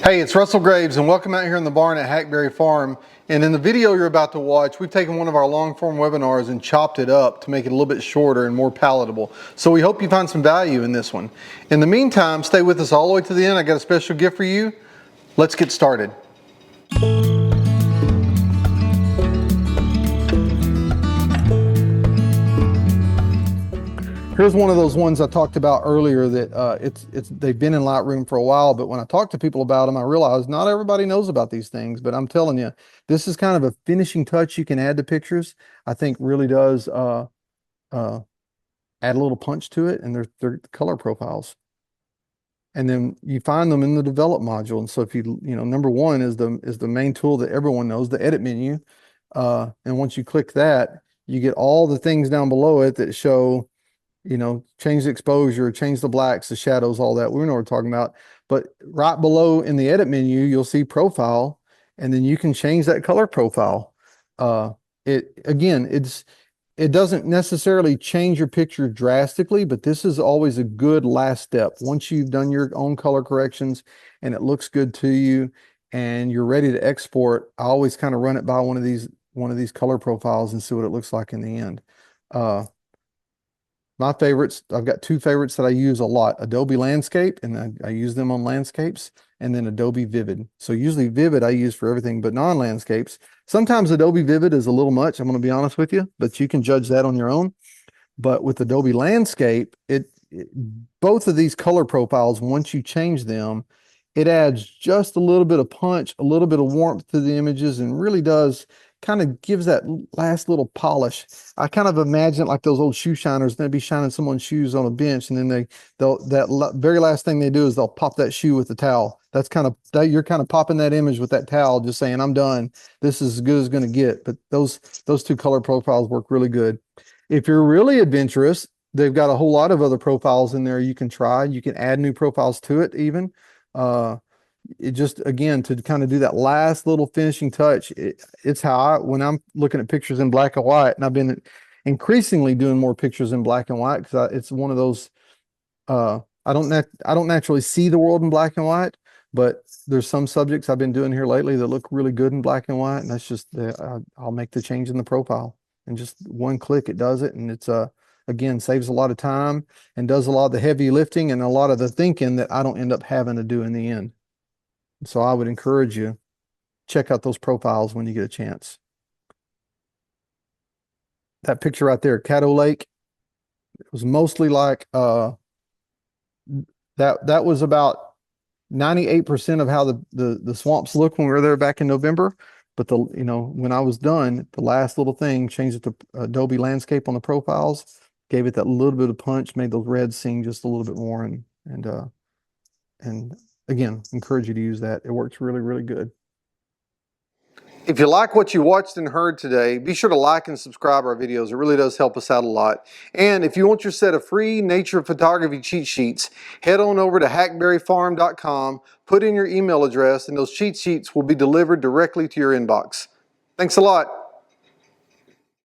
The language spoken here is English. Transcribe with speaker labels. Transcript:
Speaker 1: Hey, it's Russell Graves and welcome out here in the barn at Hackberry Farm. And in the video you're about to watch, we've taken one of our long form webinars and chopped it up to make it a little bit shorter and more palatable. So we hope you find some value in this one. In the meantime, stay with us all the way to the end. I got a special gift for you. Let's get started. Here's one of those ones I talked about earlier that they've been in Lightroom for a while, but when I talk to people about them, I realize not everybody knows about these things. But I'm telling you, this is kind of a finishing touch you can add to pictures. I think really does add a little punch to it, and they're color profiles. And then you find them in the develop module. And so if number one is the main tool that everyone knows, the edit menu. And once you click that, you get all the things down below it that show, change the exposure, change the blacks, the shadows, all that. We know what we're talking about. But right below in the edit menu, you'll see profile, and then you can change that color profile. It doesn't necessarily change your picture drastically, but this is always a good last step. Once you've done your own color corrections and it looks good to you and you're ready to export, I always kind of run it by one of these color profiles and see what it looks like in the end. My favorites, I've got two favorites that I use a lot, Adobe Landscape, and I use them on landscapes, and then Adobe Vivid. So usually Vivid I use for everything but non-landscapes. Sometimes Adobe Vivid is a little much, I'm going to be honest with you, but you can judge that on your own. But with Adobe Landscape, both of these color profiles, once you change them, it adds just a little bit of punch, a little bit of warmth to the images, and really does kind of gives that last little polish. I kind of imagine like those old shoe shiners, they'd be shining someone's shoes on a bench, and then very last thing they do is they'll pop that shoe with the towel. You're kind of popping that image with that towel, just saying, I'm done. This is as good as it's going to get. But those two color profiles work really good. If you're really adventurous, they've got a whole lot of other profiles in there you can try. You can add new profiles to it even. It just, again, to kind of do that last little finishing touch, it's how when I'm looking at pictures in black and white, and I've been increasingly doing more pictures in black and white because it's one of those, I don't naturally see the world in black and white, but there's some subjects I've been doing here lately that look really good in black and white, and that's just, I'll make the change in the profile, and just one click, it does it, and it's, again, saves a lot of time and does a lot of the heavy lifting and a lot of the thinking that I don't end up having to do in the end. So I would encourage you, check out those profiles when you get a chance. That picture right there, Caddo Lake, it was mostly like that was about 98% of how the swamps look when we were there back in November. But when I was done, the last little thing, changed it to Adobe Landscape on the profiles, gave it that little bit of punch, made those reds sing just a little bit more, and again, encourage you to use that. It works really, really good. If you like what you watched and heard today, be sure to like and subscribe our videos. It really does help us out a lot. And if you want your set of free nature photography cheat sheets, head on over to hackberryfarm.com, put in your email address, and those cheat sheets will be delivered directly to your inbox. Thanks a lot.